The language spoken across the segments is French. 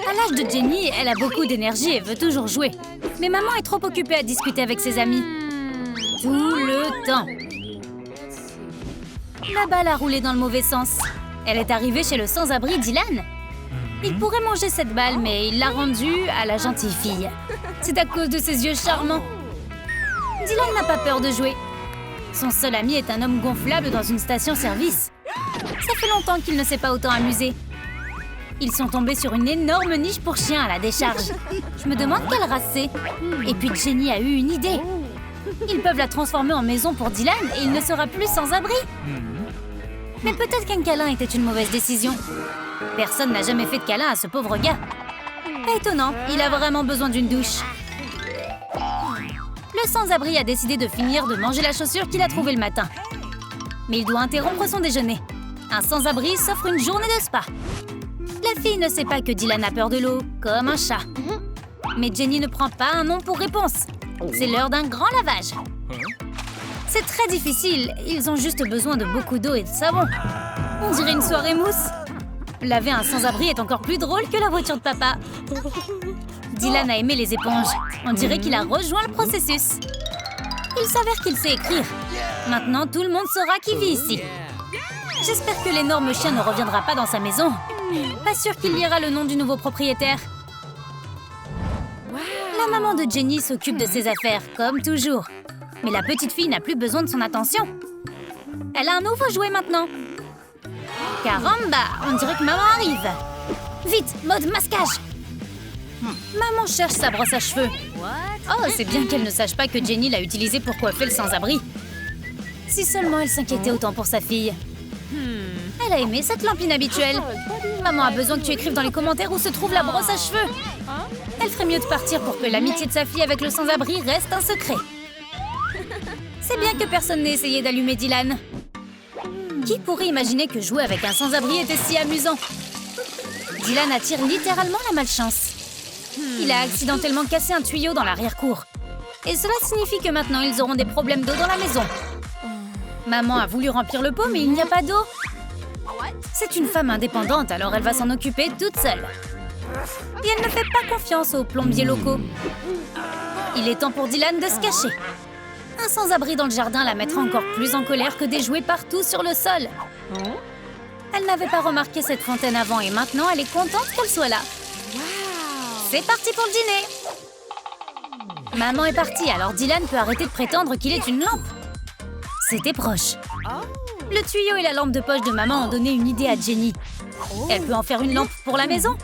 À l'âge de Jenny, elle a beaucoup d'énergie et veut toujours jouer. Mais maman est trop occupée à discuter avec ses amis. Tout le temps. La balle a roulé dans le mauvais sens. Elle est arrivée chez le sans-abri Dylan. Il pourrait manger cette balle, mais il l'a rendue à la gentille fille. C'est à cause de ses yeux charmants. Dylan n'a pas peur de jouer. Son seul ami est un homme gonflable dans une station-service. Ça fait longtemps qu'il ne s'est pas autant amusé. Ils sont tombés sur une énorme niche pour chiens à la décharge. Je me demande quelle race c'est. Et puis Jenny a eu une idée. Ils peuvent la transformer en maison pour Dylan et il ne sera plus sans abri. Mais peut-être qu'un câlin était une mauvaise décision. Personne n'a jamais fait de câlin à ce pauvre gars. Pas étonnant, il a vraiment besoin d'une douche. Le sans-abri a décidé de finir de manger la chaussure qu'il a trouvée le matin. Mais il doit interrompre son déjeuner. Un sans-abri s'offre une journée de spa. La fille ne sait pas que Dylan a peur de l'eau, comme un chat. Mais Jenny ne prend pas un nom pour réponse. C'est l'heure d'un grand lavage. C'est très difficile, ils ont juste besoin de beaucoup d'eau et de savon. On dirait une soirée mousse. Laver un sans-abri est encore plus drôle que la voiture de papa. Dylan a aimé les éponges. On dirait qu'il a rejoint le processus. Il s'avère qu'il sait écrire. Maintenant, tout le monde saura qui vit ici. J'espère que l'énorme chien ne reviendra pas dans sa maison. Pas sûr qu'il lira le nom du nouveau propriétaire. La maman de Jenny s'occupe de ses affaires, comme toujours. Mais la petite fille n'a plus besoin de son attention. Elle a un nouveau jouet maintenant. Caramba, on dirait que maman arrive. Vite, mode masquage. Maman cherche sa brosse à cheveux. Oh, c'est bien qu'elle ne sache pas que Jenny l'a utilisée pour coiffer le sans-abri. Si seulement elle s'inquiétait autant pour sa fille. Elle a aimé cette lampe inhabituelle. Maman a besoin que tu écrives dans les commentaires où se trouve la brosse à cheveux. Elle ferait mieux de partir pour que l'amitié de sa fille avec le sans-abri reste un secret. C'est bien que personne n'ait essayé d'allumer Dylan. Qui pourrait imaginer que jouer avec un sans-abri était si amusant? Dylan attire littéralement la malchance. Il a accidentellement cassé un tuyau dans l'arrière-cour. Et cela signifie que maintenant ils auront des problèmes d'eau dans la maison. Maman a voulu remplir le pot, mais il n'y a pas d'eau. C'est une femme indépendante, alors elle va s'en occuper toute seule. Et elle ne fait pas confiance aux plombiers locaux. Il est temps pour Dylan de se cacher. Un sans-abri dans le jardin la mettra encore plus en colère que des jouets partout sur le sol. Elle n'avait pas remarqué cette fontaine avant et maintenant elle est contente qu'elle soit là. C'est parti pour le dîner. Maman est partie, alors Dylan peut arrêter de prétendre qu'il est une lampe. C'était proche. Le tuyau et la lampe de poche de maman ont donné une idée à Jenny. Elle peut en faire une lampe pour la maison.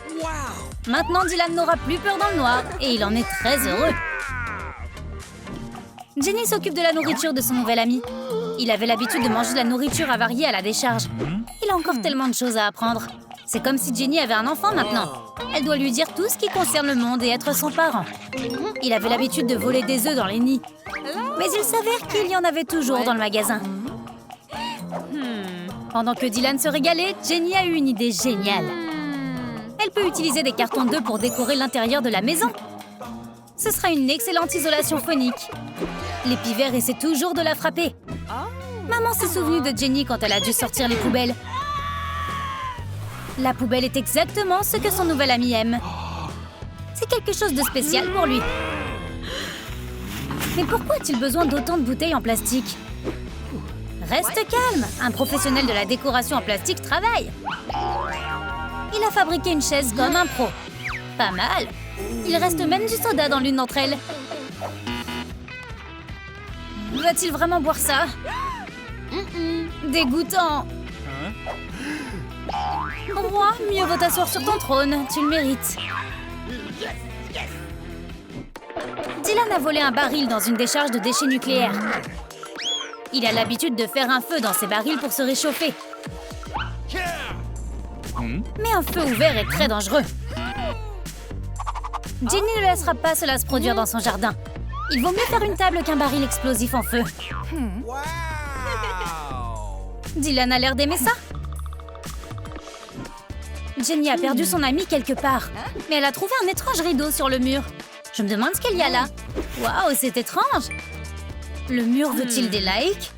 Maintenant, Dylan n'aura plus peur dans le noir et il en est très heureux. Jenny s'occupe de la nourriture de son nouvel ami. Il avait l'habitude de manger de la nourriture avariée à la décharge. Il a encore tellement de choses à apprendre. C'est comme si Jenny avait un enfant maintenant. Elle doit lui dire tout ce qui concerne le monde et être son parent. Il avait l'habitude de voler des œufs dans les nids. Mais il s'avère qu'il y en avait toujours dans le magasin. Pendant que Dylan se régalait, Jenny a eu une idée géniale. Elle peut utiliser des cartons d'œufs pour décorer l'intérieur de la maison. Ce sera une excellente isolation phonique. Les pivers essaient toujours de la frapper. Maman s'est souvenue de Jenny quand elle a dû sortir les poubelles. La poubelle est exactement ce que son nouvel ami aime. C'est quelque chose de spécial pour lui. Mais pourquoi a-t-il besoin d'autant de bouteilles en plastique? Reste calme, un professionnel de la décoration en plastique travaille. Il a fabriqué une chaise comme un pro. Pas mal. Il reste même du soda dans l'une d'entre elles. Va-t-il vraiment boire ça? Dégoûtant. Roi, mieux vaut t'asseoir sur ton trône, tu le mérites. Dylan a volé un baril dans une décharge de déchets nucléaires. Il a l'habitude de faire un feu dans ses barils pour se réchauffer. Mais un feu ouvert est très dangereux. Jenny ne laissera pas cela se produire dans son jardin. Il vaut mieux faire une table qu'un baril explosif en feu. Dylan a l'air d'aimer ça. Jenny a perdu son ami quelque part, mais elle a trouvé un étrange rideau sur le mur. Je me demande ce qu'il y a là. Waouh, c'est étrange. Le mur veut-il des likes?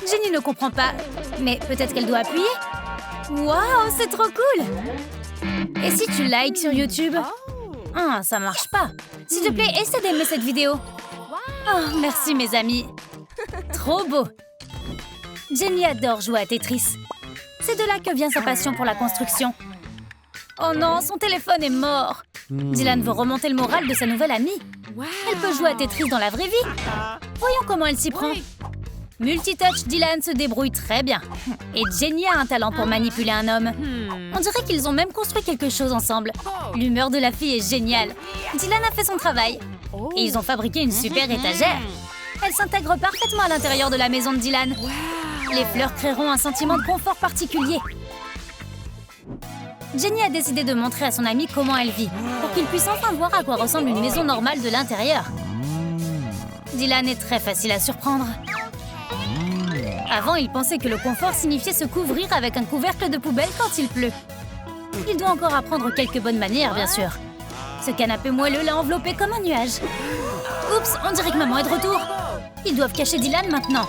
Jenny ne comprend pas, mais peut-être qu'elle doit appuyer. Waouh, c'est trop cool. Et si tu likes sur YouTube? Ah, ça marche pas. S'il te plaît, essaie d'aimer cette vidéo. Oh, merci mes amis. Trop beau. Jenny adore jouer à Tetris. C'est de là que vient sa passion pour la construction. Oh non, son téléphone est mort. Dylan veut remonter le moral de sa nouvelle amie. Elle peut jouer à Tetris dans la vraie vie. Voyons comment elle s'y prend. Multitouch, Dylan se débrouille très bien. Et Jenny a un talent pour manipuler un homme. On dirait qu'ils ont même construit quelque chose ensemble. L'humeur de la fille est géniale. Dylan a fait son travail. Et ils ont fabriqué une super étagère. Elle s'intègre parfaitement à l'intérieur de la maison de Dylan. Les fleurs créeront un sentiment de confort particulier. Jenny a décidé de montrer à son ami comment elle vit, pour qu'il puisse enfin voir à quoi ressemble une maison normale de l'intérieur. Dylan est très facile à surprendre. Avant, il pensait que le confort signifiait se couvrir avec un couvercle de poubelle quand il pleut. Il doit encore apprendre quelques bonnes manières, bien sûr. Ce canapé moelleux l'a enveloppé comme un nuage. Oups, on dirait que maman est de retour. Ils doivent cacher Dylan maintenant.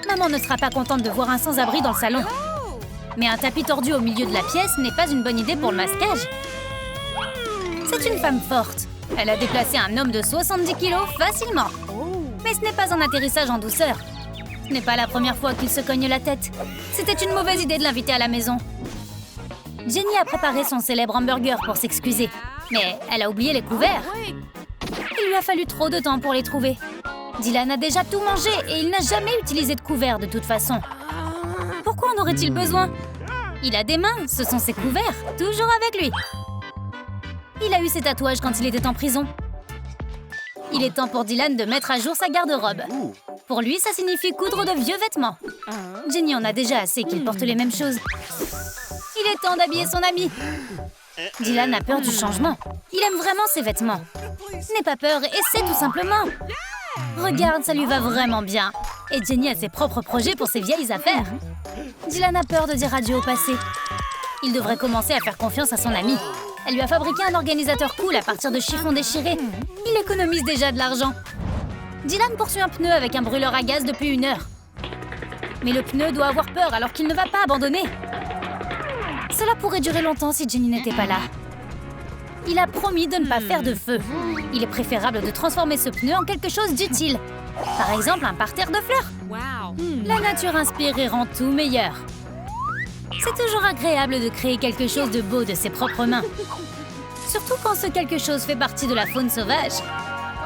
Maman ne sera pas contente de voir un sans-abri dans le salon. Mais un tapis tordu au milieu de la pièce n'est pas une bonne idée pour le masquage. C'est une femme forte. Elle a déplacé un homme de 70 kilos facilement. Mais ce n'est pas un atterrissage en douceur. Ce n'est pas la première fois qu'il se cogne la tête. C'était une mauvaise idée de l'inviter à la maison. Jenny a préparé son célèbre hamburger pour s'excuser. Mais elle a oublié les couverts. Il lui a fallu trop de temps pour les trouver. Dylan a déjà tout mangé et il n'a jamais utilisé de couverts de toute façon. Pourquoi en aurait-il besoin? Il a des mains, ce sont ses couverts, toujours avec lui. Il a eu ses tatouages quand il était en prison. Il est temps pour Dylan de mettre à jour sa garde-robe. Pour lui, ça signifie coudre de vieux vêtements. Jenny en a déjà assez qu'il porte les mêmes choses. Il est temps d'habiller son ami. Dylan a peur du changement. Il aime vraiment ses vêtements. N'aie pas peur, essaie tout simplement. Regarde, ça lui va vraiment bien. Et Jenny a ses propres projets pour ses vieilles affaires. Dylan a peur de dire adieu au passé. Il devrait commencer à faire confiance à son ami. Elle lui a fabriqué un organisateur cool à partir de chiffons déchirés. Il économise déjà de l'argent. Dylan poursuit un pneu avec un brûleur à gaz depuis 1 heure. Mais le pneu doit avoir peur alors qu'il ne va pas abandonner. Cela pourrait durer longtemps si Jenny n'était pas là. Il a promis de ne pas faire de feu. Il est préférable de transformer ce pneu en quelque chose d'utile. Par exemple, un parterre de fleurs. La nature inspire et rend tout meilleur. C'est toujours agréable de créer quelque chose de beau de ses propres mains. Surtout quand ce quelque chose fait partie de la faune sauvage.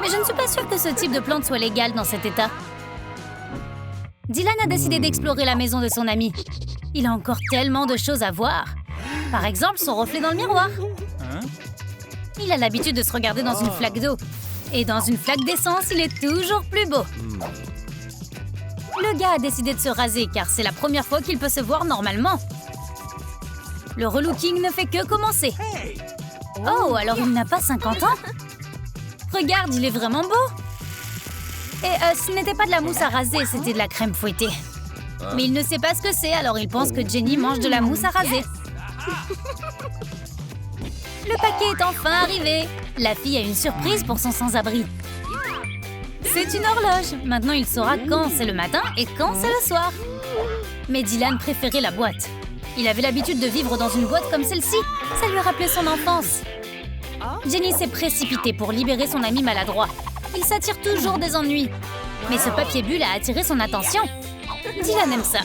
Mais je ne suis pas sûre que ce type de plante soit légal dans cet état. Dylan a décidé d'explorer la maison de son ami. Il a encore tellement de choses à voir. Par exemple, son reflet dans le miroir. Il a l'habitude de se regarder dans une flaque d'eau. Et dans une flaque d'essence, il est toujours plus beau. Le gars a décidé de se raser car c'est la première fois qu'il peut se voir normalement. Le relooking ne fait que commencer. Oh, alors il n'a pas 50 ans? Regarde, il est vraiment beau. Et ce n'était pas de la mousse à raser, c'était de la crème fouettée. Mais il ne sait pas ce que c'est, alors il pense que Jenny mange de la mousse à raser. Le paquet est enfin arrivé. La fille a une surprise pour son sans-abri. C'est une horloge. Maintenant, il saura quand c'est le matin et quand c'est le soir. Mais Dylan préférait la boîte. Il avait l'habitude de vivre dans une boîte comme celle-ci. Ça lui rappelait son enfance. Jenny s'est précipitée pour libérer son ami maladroit. Il s'attire toujours des ennuis. Mais ce papier bulle a attiré son attention. Dylan aime ça.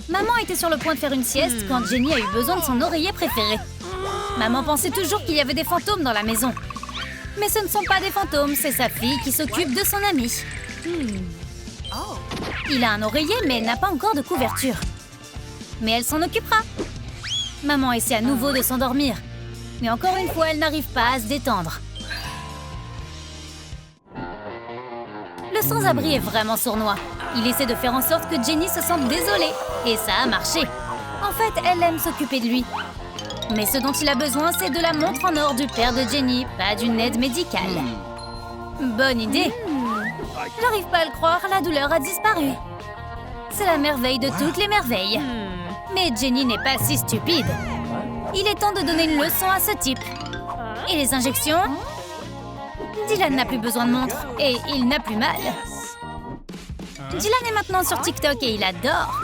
Maman était sur le point de faire une sieste quand Jenny a eu besoin de son oreiller préféré. Maman pensait toujours qu'il y avait des fantômes dans la maison. Mais ce ne sont pas des fantômes, c'est sa fille qui s'occupe de son ami. Il a un oreiller mais n'a pas encore de couverture. Mais elle s'en occupera. Maman essaie à nouveau de s'endormir. Mais encore une fois, elle n'arrive pas à se détendre. Le sans-abri est vraiment sournois. Il essaie de faire en sorte que Jenny se sente désolée. Et ça a marché. En fait, elle aime s'occuper de lui. Mais ce dont il a besoin, c'est de la montre en or du père de Jenny, pas d'une aide médicale. Bonne idée. J'arrive pas à le croire, la douleur a disparu. C'est la merveille de toutes les merveilles. Mais Jenny n'est pas si stupide. Il est temps de donner une leçon à ce type. Et les injections? Dylan n'a plus besoin de montre et il n'a plus mal. Dylan est maintenant sur TikTok et il adore.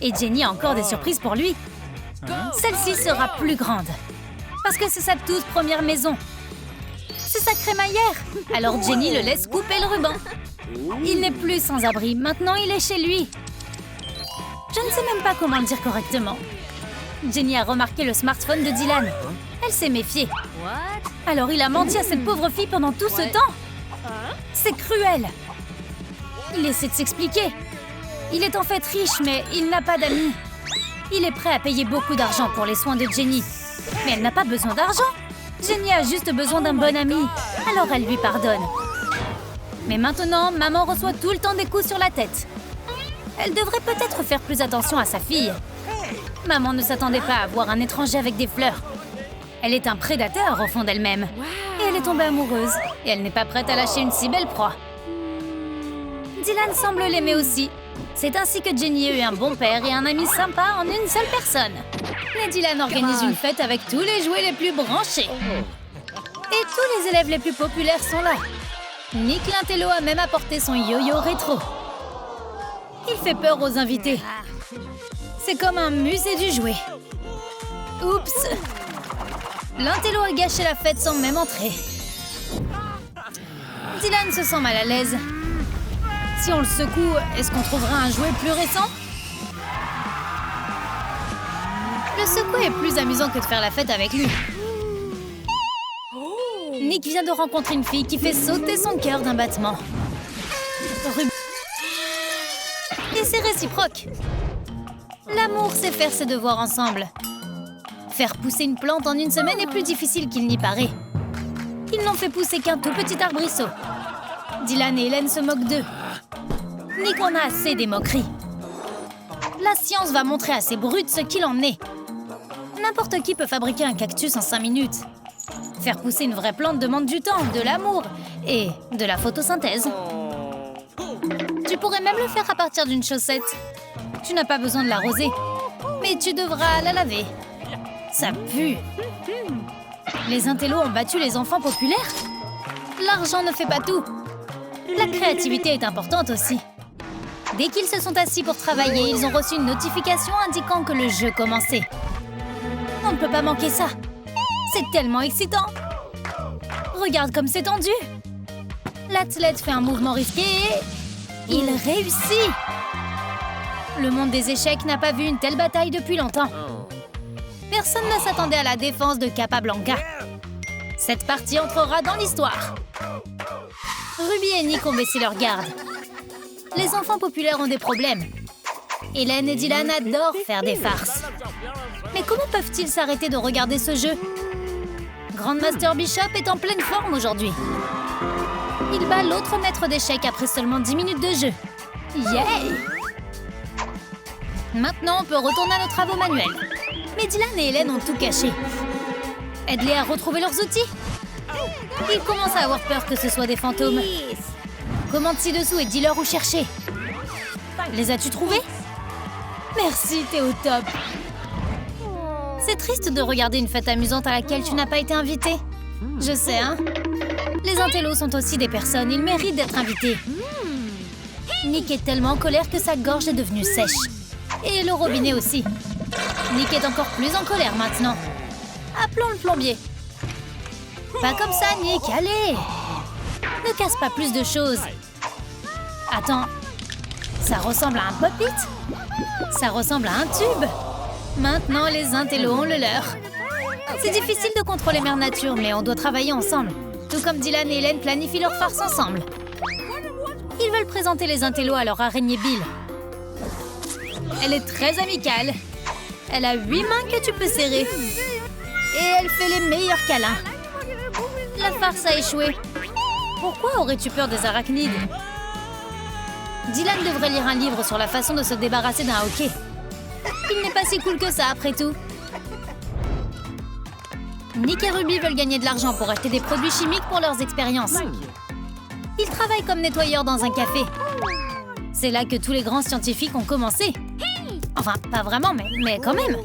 Et Jenny a encore des surprises pour lui. Celle-ci sera plus grande. Parce que c'est sa toute première maison. C'est sa crémaillère. Alors Jenny le laisse couper le ruban. Il n'est plus sans abri. Maintenant, il est chez lui. Je ne sais même pas comment le dire correctement. Jenny a remarqué le smartphone de Dylan. Elle s'est méfiée. Alors il a menti à cette pauvre fille pendant tout ce temps. C'est cruel. Il essaie de s'expliquer. Il est en fait riche, mais il n'a pas d'amis. Il est prêt à payer beaucoup d'argent pour les soins de Jenny. Mais elle n'a pas besoin d'argent. Jenny a juste besoin d'un bon ami. Alors elle lui pardonne. Mais maintenant, maman reçoit tout le temps des coups sur la tête. Elle devrait peut-être faire plus attention à sa fille. Maman ne s'attendait pas à voir un étranger avec des fleurs. Elle est un prédateur au fond d'elle-même. Et elle est tombée amoureuse. Et elle n'est pas prête à lâcher une si belle proie. Dylan semble l'aimer aussi. C'est ainsi que Jenny a eu un bon père et un ami sympa en une seule personne. Mais Dylan organise une fête avec tous les jouets les plus branchés. Et tous les élèves les plus populaires sont là. Nick l'intello a même apporté son yo-yo rétro. Il fait peur aux invités. C'est comme un musée du jouet. Oups! L'intello a gâché la fête sans même entrer. Dylan se sent mal à l'aise. Si on le secoue, est-ce qu'on trouvera un jouet plus récent? Le secouer est plus amusant que de faire la fête avec lui. Nick vient de rencontrer une fille qui fait sauter son cœur d'un battement. Et c'est réciproque. L'amour, c'est faire ses devoirs ensemble. Faire pousser une plante en une semaine est plus difficile qu'il n'y paraît. Ils n'ont fait pousser qu'un tout petit arbrisseau. Dylan et Hélène se moquent d'eux. Nick en a assez des moqueries. La science va montrer à ces brutes ce qu'il en est. N'importe qui peut fabriquer un cactus en 5 minutes. Faire pousser une vraie plante demande du temps, de l'amour et de la photosynthèse. Tu pourrais même le faire à partir d'une chaussette. Tu n'as pas besoin de l'arroser, mais tu devras la laver. Ça pue. Les intellos ont battu les enfants populaires. L'argent ne fait pas tout. La créativité est importante aussi. Dès qu'ils se sont assis pour travailler, ils ont reçu une notification indiquant que le jeu commençait. On ne peut pas manquer ça. C'est tellement excitant. Regarde comme c'est tendu. L'athlète fait un mouvement risqué et... il réussit. Le monde des échecs n'a pas vu une telle bataille depuis longtemps. Personne ne s'attendait à la défense de Capablanca. Cette partie entrera dans l'histoire. Ruby et Nick ont baissé leur garde. Les enfants populaires ont des problèmes. Hélène et Dylan adorent faire des farces. Mais comment peuvent-ils s'arrêter de regarder ce jeu? Grandmaster Bishop est en pleine forme aujourd'hui. Il bat l'autre maître d'échecs après seulement 10 minutes de jeu. Yay! Maintenant, on peut retourner à nos travaux manuels. Mais Dylan et Hélène ont tout caché. Aide-les à retrouver leurs outils. Ils commencent à avoir peur que ce soit des fantômes. Commente ci-dessous et dis-leur où chercher. Les as-tu trouvés? Merci, t'es au top. C'est triste de regarder une fête amusante à laquelle tu n'as pas été invité. Je sais, hein? Les intellos sont aussi des personnes, ils méritent d'être invités. Nick est tellement en colère que sa gorge est devenue sèche. Et le robinet aussi. Nick est encore plus en colère maintenant. Appelons le plombier. Pas comme ça, Nick, allez! Ne casse pas plus de choses. Attends, ça ressemble à un pop-it? Ça ressemble à un tube. Maintenant, les intellos ont le leur. C'est difficile de contrôler Mère Nature, mais on doit travailler ensemble. Tout comme Dylan et Hélène planifient leur farce ensemble. Ils veulent présenter les intellos à leur araignée Bill. Elle est très amicale. Elle a 8 mains que tu peux serrer. Et elle fait les meilleurs câlins. La farce a échoué. Pourquoi aurais-tu peur des arachnides? Dylan devrait lire un livre sur la façon de se débarrasser d'un hockey. Il n'est pas si cool que ça, après tout. Nick et Ruby veulent gagner de l'argent pour acheter des produits chimiques pour leurs expériences. Ils travaillent comme nettoyeurs dans un café. C'est là que tous les grands scientifiques ont commencé. Enfin, pas vraiment, mais quand même.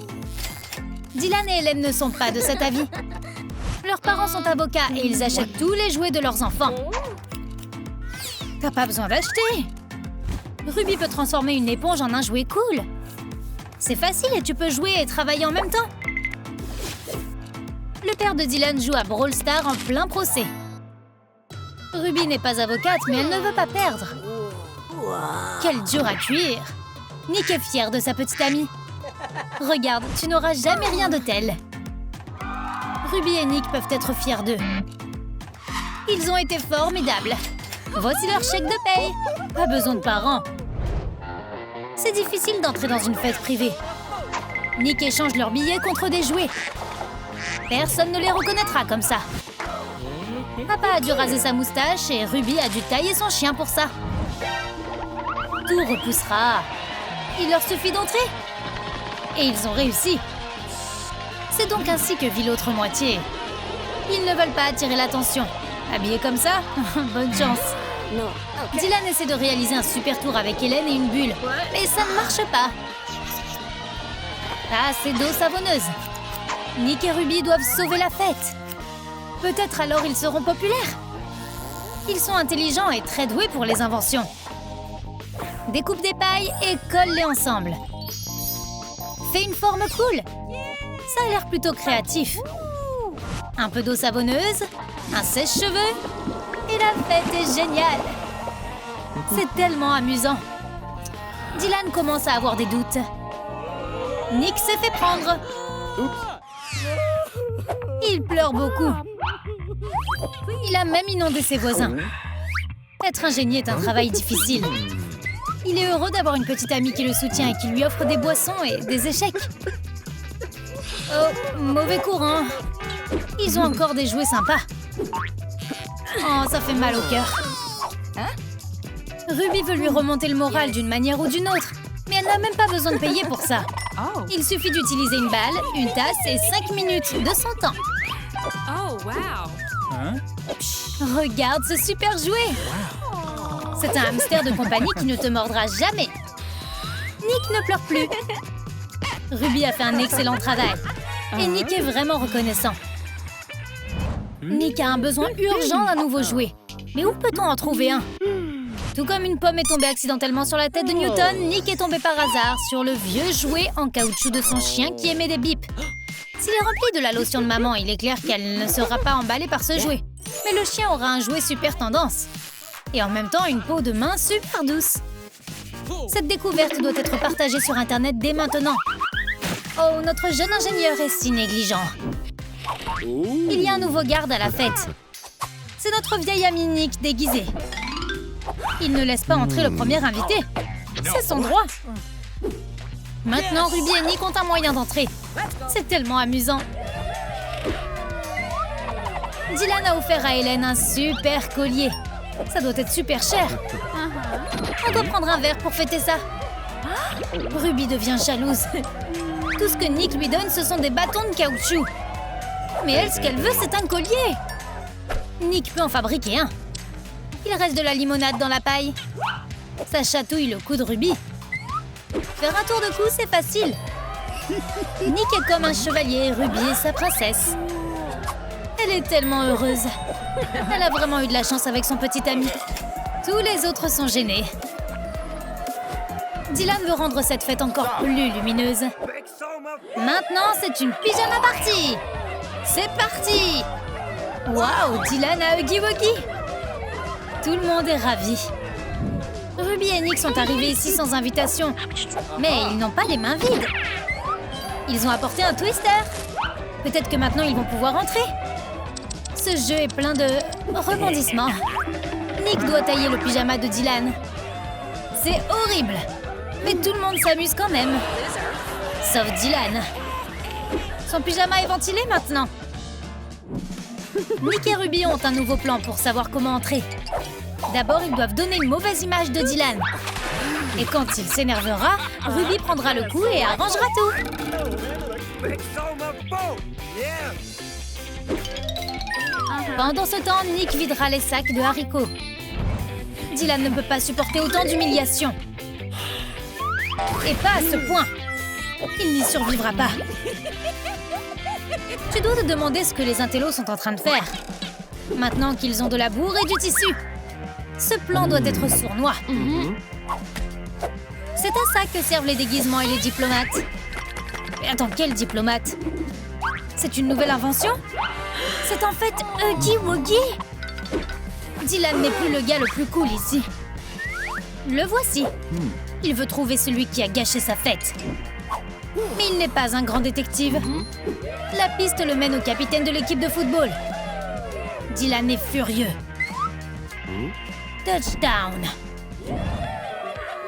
Dylan et Hélène ne sont pas de cet avis. Leurs parents sont avocats et ils achètent tous les jouets de leurs enfants. T'as pas besoin d'acheter. Ruby peut transformer une éponge en un jouet cool. C'est facile et tu peux jouer et travailler en même temps. Le père de Dylan joue à Brawl Stars en plein procès. Ruby n'est pas avocate, mais elle ne veut pas perdre. Quel dur à cuire! Nick est fier de sa petite amie. Regarde, tu n'auras jamais rien de tel. Ruby et Nick peuvent être fiers d'eux. Ils ont été formidables. Voici leur chèque de paye. Pas besoin de parents. C'est difficile d'entrer dans une fête privée. Nick échange leurs billets contre des jouets. Personne ne les reconnaîtra comme ça. Papa a dû raser sa moustache et Ruby a dû tailler son chien pour ça. Tout repoussera. Il leur suffit d'entrer. Et ils ont réussi. C'est donc ainsi que vit l'autre moitié. Ils ne veulent pas attirer l'attention. Habillés comme ça, bonne chance. Dylan essaie de réaliser un super tour avec Hélène et une bulle. Mais ça ne marche pas. Pas assez d'eau savonneuse. Nick et Ruby doivent sauver la fête. Peut-être alors ils seront populaires. Ils sont intelligents et très doués pour les inventions. Découpe des pailles et colle-les ensemble. Fais une forme cool. Ça a l'air plutôt créatif. Un peu d'eau savonneuse, un sèche-cheveux, et la fête est géniale. C'est tellement amusant. Dylan commence à avoir des doutes. Nick se fait prendre. Il pleure beaucoup. Il a même inondé ses voisins. Être un génie est un travail difficile. Il est heureux d'avoir une petite amie qui le soutient et qui lui offre des boissons et des échecs. Oh, mauvais courant. Ils ont encore des jouets sympas. Oh, ça fait mal au cœur. Ruby veut lui remonter le moral d'une manière ou d'une autre. Mais elle n'a même pas besoin de payer pour ça. Il suffit d'utiliser une balle, une tasse et 5 minutes de son temps. Oh, wow! Regarde ce super jouet! C'est un hamster de compagnie qui ne te mordra jamais. Nick ne pleure plus. Ruby a fait un excellent travail. Et Nick est vraiment reconnaissant. Nick a un besoin urgent d'un nouveau jouet. Mais où peut-on en trouver un? Tout comme une pomme est tombée accidentellement sur la tête de Newton, Nick est tombé par hasard sur le vieux jouet en caoutchouc de son chien qui émet des bips. S'il est rempli de la lotion de maman, il est clair qu'elle ne sera pas emballée par ce jouet. Mais le chien aura un jouet super tendance. Et en même temps, une peau de main super douce. Cette découverte doit être partagée sur Internet dès maintenant. Oh, notre jeune ingénieur est si négligent. Il y a un nouveau garde à la fête. C'est notre vieil ami Nick déguisé. Il ne laisse pas entrer le premier invité. C'est son droit. Maintenant, Ruby et Nick ont un moyen d'entrer. C'est tellement amusant. Dylan a offert à Hélène un super collier. Ça doit être super cher. On doit prendre un verre pour fêter ça. Ruby devient jalouse. Tout ce que Nick lui donne, ce sont des bâtons de caoutchouc. Mais elle, ce qu'elle veut, c'est un collier. Nick peut en fabriquer un. Il reste de la limonade dans la paille. Ça chatouille le cou de Ruby. Faire un tour de cou, c'est facile. Nick est comme un chevalier, Ruby est sa princesse. Elle est tellement heureuse. Elle a vraiment eu de la chance avec son petit ami. Tous les autres sont gênés. Dylan veut rendre cette fête encore plus lumineuse. Maintenant, c'est une pyjama party. C'est parti. Waouh, Dylan a Huggy Wuggy. Tout le monde est ravi. Ruby et Nick sont arrivés ici sans invitation. Mais ils n'ont pas les mains vides. Ils ont apporté un twister. Peut-être que maintenant ils vont pouvoir entrer. Ce jeu est plein de rebondissements. Nick doit tailler le pyjama de Dylan. C'est horrible. Mais tout le monde s'amuse quand même. Sauf Dylan. Son pyjama est ventilé maintenant. Nick et Ruby ont un nouveau plan pour savoir comment entrer. D'abord, ils doivent donner une mauvaise image de Dylan. Et quand il s'énervera, Ruby prendra le coup et arrangera tout. Pendant ce temps, Nick videra les sacs de haricots. Dylan ne peut pas supporter autant d'humiliation. Et pas à ce point. Il n'y survivra pas. Tu dois te demander ce que les intellos sont en train de faire. Maintenant qu'ils ont de la bourre et du tissu. Ce plan doit être sournois. C'est à ça que servent les déguisements et les diplomates. Mais attends, quel diplomate? C'est une nouvelle invention? C'est en fait Huggy Wuggy. Dylan n'est plus le gars le plus cool ici. Le voici. Il veut trouver celui qui a gâché sa fête. Mais il n'est pas un grand détective. La piste le mène au capitaine de l'équipe de football. Dylan est furieux. Touchdown.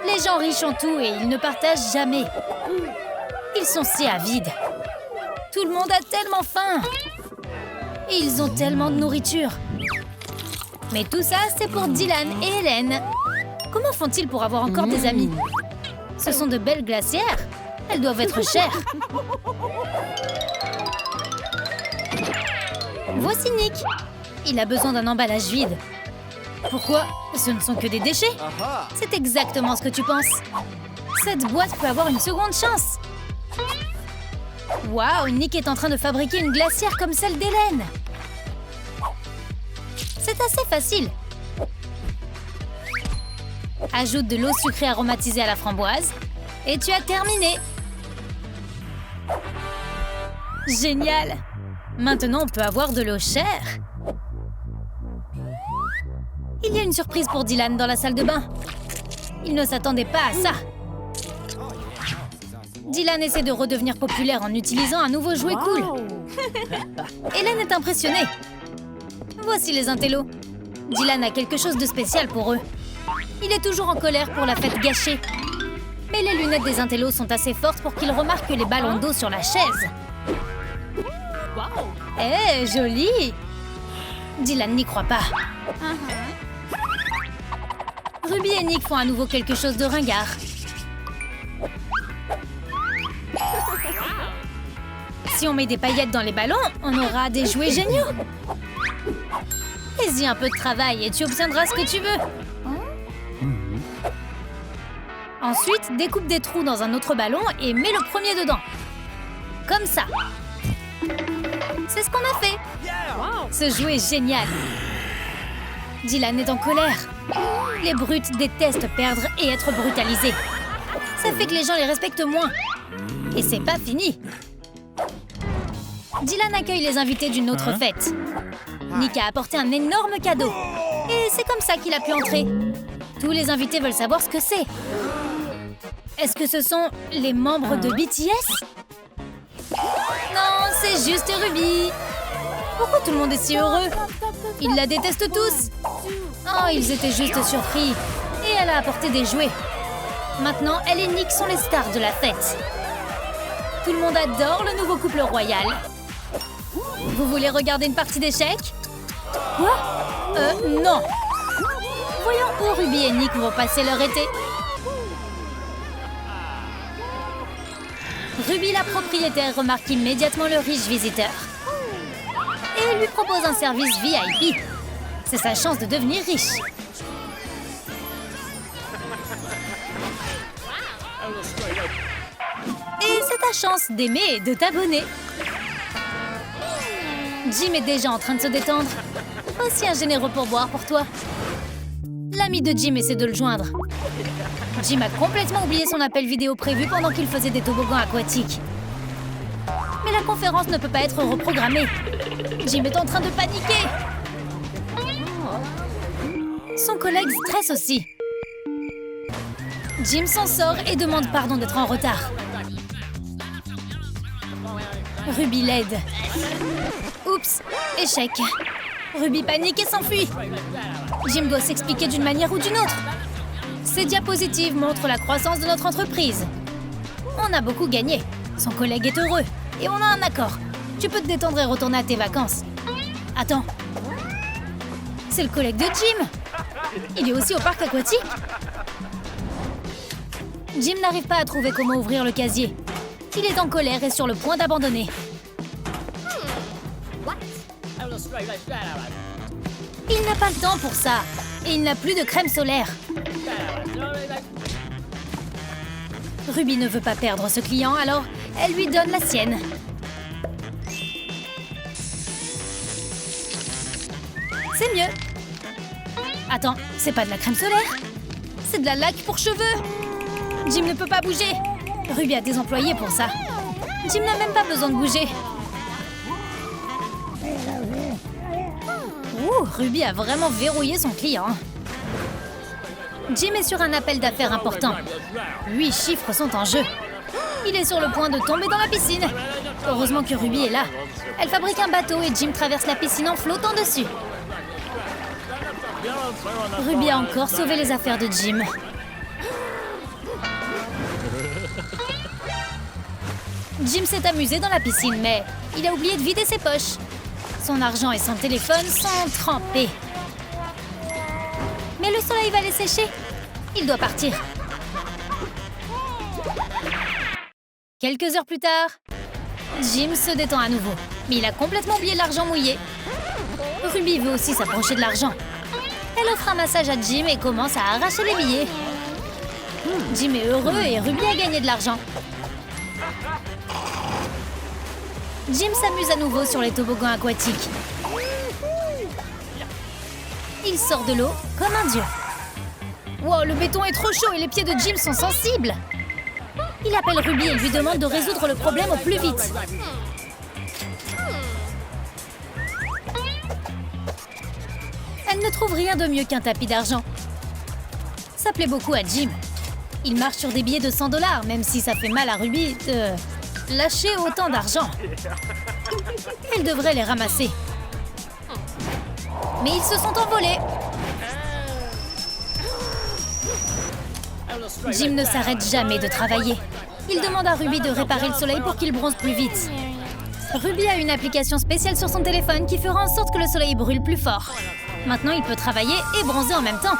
Les gens riches ont tout et ils ne partagent jamais. Ils sont si avides. Tout le monde a tellement faim. Et ils ont tellement de nourriture. Mais tout ça, c'est pour Dylan et Hélène. Comment font-ils pour avoir encore des amis? Ce sont de belles glacières. Elles doivent être chères. Voici Nick. Il a besoin d'un emballage vide. Pourquoi? Ce ne sont que des déchets. C'est exactement ce que tu penses. Cette boîte peut avoir une seconde chance. Waouh, Nick est en train de fabriquer une glacière comme celle d'Hélène. C'est assez facile. Ajoute de l'eau sucrée aromatisée à la framboise. Et tu as terminé. Génial! Maintenant, on peut avoir de l'eau chère. Il y a une surprise pour Dylan dans la salle de bain. Il ne s'attendait pas à ça. Dylan essaie de redevenir populaire en utilisant un nouveau jouet cool. Hélène est impressionnée. Voici les intellos. Dylan a quelque chose de spécial pour eux. Il est toujours en colère pour la fête gâchée. Mais les lunettes des intellos sont assez fortes pour qu'il remarque les ballons d'eau sur la chaise. Eh, joli! Dylan n'y croit pas. Ruby et Nick font à nouveau quelque chose de ringard. Si on met des paillettes dans les ballons, on aura des jouets géniaux. Fais-y un peu de travail et tu obtiendras ce que tu veux. Ensuite, découpe des trous dans un autre ballon et mets le premier dedans. Comme ça. C'est ce qu'on a fait. Ce jouet est génial. Dylan est en colère. Les brutes détestent perdre et être brutalisés. Ça fait que les gens les respectent moins. Et c'est pas fini. Dylan accueille les invités d'une autre fête. Nick a apporté un énorme cadeau. Et c'est comme ça qu'il a pu entrer. Tous les invités veulent savoir ce que c'est. Est-ce que ce sont les membres de BTS? Non, c'est juste Ruby. Pourquoi tout le monde est si heureux? Ils la détestent tous. Oh, ils étaient juste surpris. Et elle a apporté des jouets. Maintenant, elle et Nick sont les stars de la fête. Tout le monde adore le nouveau couple royal. Vous voulez regarder une partie d'échecs? Quoi? Non. Voyons où Ruby et Nick vont passer leur été. Ruby, la propriétaire, remarque immédiatement le riche visiteur. Et lui propose un service VIP. C'est sa chance de devenir riche. Et c'est ta chance d'aimer et de t'abonner. Jim est déjà en train de se détendre. Voici un généreux pourboire pour toi. L'ami de Jim essaie de le joindre. Jim a complètement oublié son appel vidéo prévu pendant qu'il faisait des toboggans aquatiques. Mais la conférence ne peut pas être reprogrammée. Jim est en train de paniquer. Son collègue stresse aussi. Jim s'en sort et demande pardon d'être en retard. Ruby l'aide. Oups, échec. Ruby panique et s'enfuit. Jim doit s'expliquer d'une manière ou d'une autre. Ces diapositives montrent la croissance de notre entreprise. On a beaucoup gagné. Son collègue est heureux. Et on a un accord. Tu peux te détendre et retourner à tes vacances. Attends. C'est le collègue de Jim. Il est aussi au parc aquatique. Jim n'arrive pas à trouver comment ouvrir le casier. Il est en colère et sur le point d'abandonner. Il n'a pas le temps pour ça. Et il n'a plus de crème solaire. Ruby ne veut pas perdre ce client, alors elle lui donne la sienne. C'est mieux. Attends, c'est pas de la crème solaire? C'est de la laque pour cheveux. Jim ne peut pas bouger. Ruby a des employés pour ça. Jim n'a même pas besoin de bouger. Ouh, Ruby a vraiment verrouillé son client. Jim est sur un appel d'affaires important. 8 chiffres sont en jeu. Il est sur le point de tomber dans la piscine. Heureusement que Ruby est là. Elle fabrique un bateau et Jim traverse la piscine en flottant dessus. Ruby a encore sauvé les affaires de Jim. Jim s'est amusé dans la piscine, mais il a oublié de vider ses poches. Son argent et son téléphone sont trempés. Mais le soleil va les sécher. Il doit partir. Quelques heures plus tard, Jim se détend à nouveau. Mais il a complètement oublié l'argent mouillé. Ruby veut aussi s'approcher de l'argent. Elle offre un massage à Jim et commence à arracher les billets. Jim est heureux et Ruby a gagné de l'argent. Jim s'amuse à nouveau sur les toboggans aquatiques. Il sort de l'eau comme un dieu. Wow, le béton est trop chaud et les pieds de Jim sont sensibles. Il appelle Ruby et lui demande de résoudre le problème au plus vite. Elle ne trouve rien de mieux qu'un tapis d'argent. Ça plaît beaucoup à Jim. Il marche sur des billets de 100 $, même si ça fait mal à Ruby de lâcher autant d'argent. Elle devrait les ramasser. Mais ils se sont envolés. Jim ne s'arrête jamais de travailler. Il demande à Ruby de réparer le soleil pour qu'il bronze plus vite. Ruby a une application spéciale sur son téléphone qui fera en sorte que le soleil brûle plus fort. Maintenant, il peut travailler et bronzer en même temps.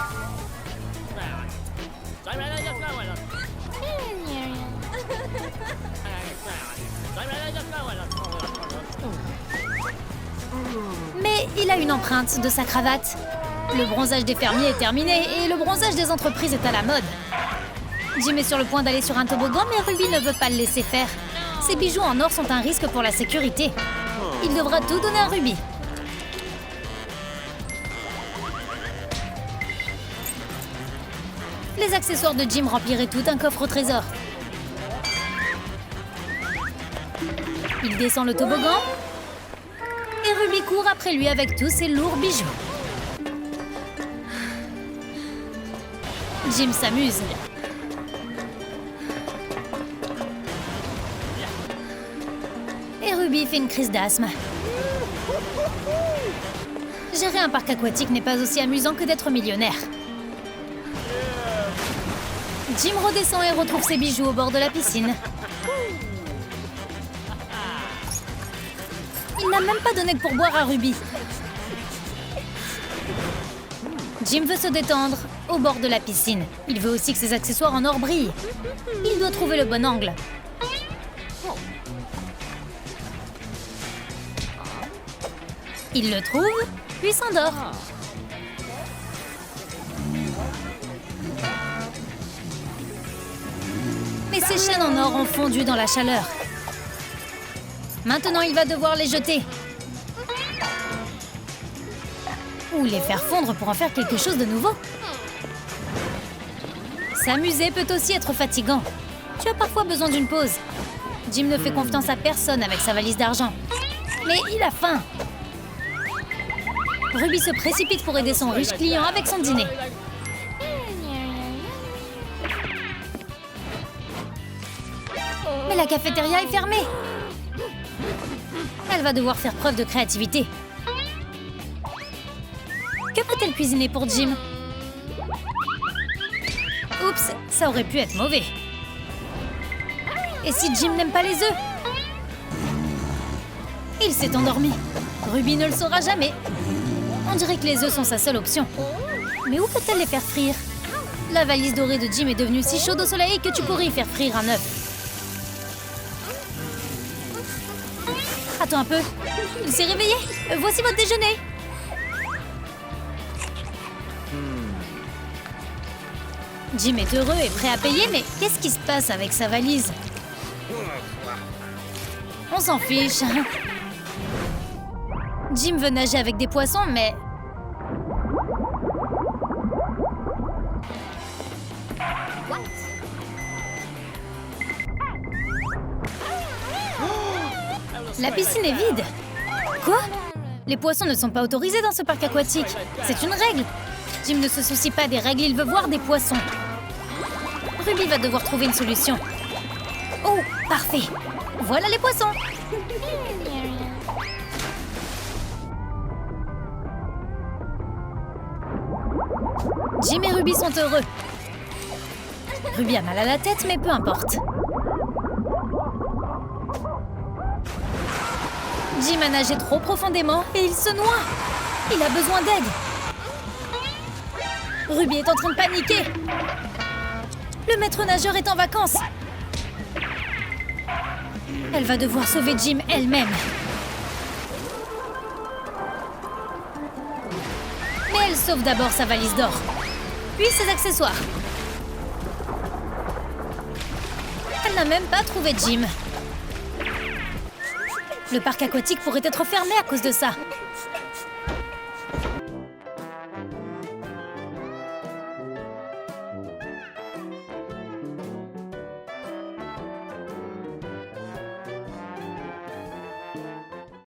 Mais il a une empreinte de sa cravate. Le bronzage des fermiers est terminé et le bronzage des entreprises est à la mode. Jim est sur le point d'aller sur un toboggan, mais Ruby ne veut pas le laisser faire. Ses bijoux en or sont un risque pour la sécurité. Il devra tout donner à Ruby. Les accessoires de Jim rempliraient tout un coffre au trésor. Il descend le toboggan et Ruby court après lui avec tous ses lourds bijoux. Jim s'amuse. Et Ruby fait une crise d'asthme. Gérer un parc aquatique n'est pas aussi amusant que d'être millionnaire. Jim redescend et retrouve ses bijoux au bord de la piscine. Il n'a même pas donné de pourboire à Ruby. Jim veut se détendre au bord de la piscine. Il veut aussi que ses accessoires en or brillent. Il doit trouver le bon angle. Il le trouve, puis s'endort. Mais ses chaînes en or ont fondu dans la chaleur. Maintenant, il va devoir les jeter. Ou les faire fondre pour en faire quelque chose de nouveau. S'amuser peut aussi être fatigant. Tu as parfois besoin d'une pause. Jim ne fait confiance à personne avec sa valise d'argent. Mais il a faim. Ruby se précipite pour aider son riche client avec son dîner. Mais la cafétéria est fermée. Elle va devoir faire preuve de créativité. Que peut-elle cuisiner pour Jim? Oups, ça aurait pu être mauvais. Et si Jim n'aime pas les œufs? Il s'est endormi. Ruby ne le saura jamais. On dirait que les œufs sont sa seule option. Mais où peut-elle les faire frire? La valise dorée de Jim est devenue si chaude au soleil que tu pourrais y faire frire un œuf. Attends un peu. Il s'est réveillé. Voici votre déjeuner. Jim est heureux et prêt à payer, mais qu'est-ce qui se passe avec sa valise? On s'en fiche. Jim veut nager avec des poissons, mais... La piscine est vide. Quoi? Les poissons ne sont pas autorisés dans ce parc aquatique. C'est une règle. Jim ne se soucie pas des règles, il veut voir des poissons. Ruby va devoir trouver une solution. Oh, parfait. Voilà les poissons. Jim et Ruby sont heureux. Ruby a mal à la tête, mais peu importe. Jim a nagé trop profondément et il se noie. Il a besoin d'aide. Ruby est en train de paniquer. Le maître nageur est en vacances. Elle va devoir sauver Jim elle-même. Mais elle sauve d'abord sa valise d'or, puis ses accessoires. Elle n'a même pas trouvé Jim. Le parc aquatique pourrait être fermé à cause de ça.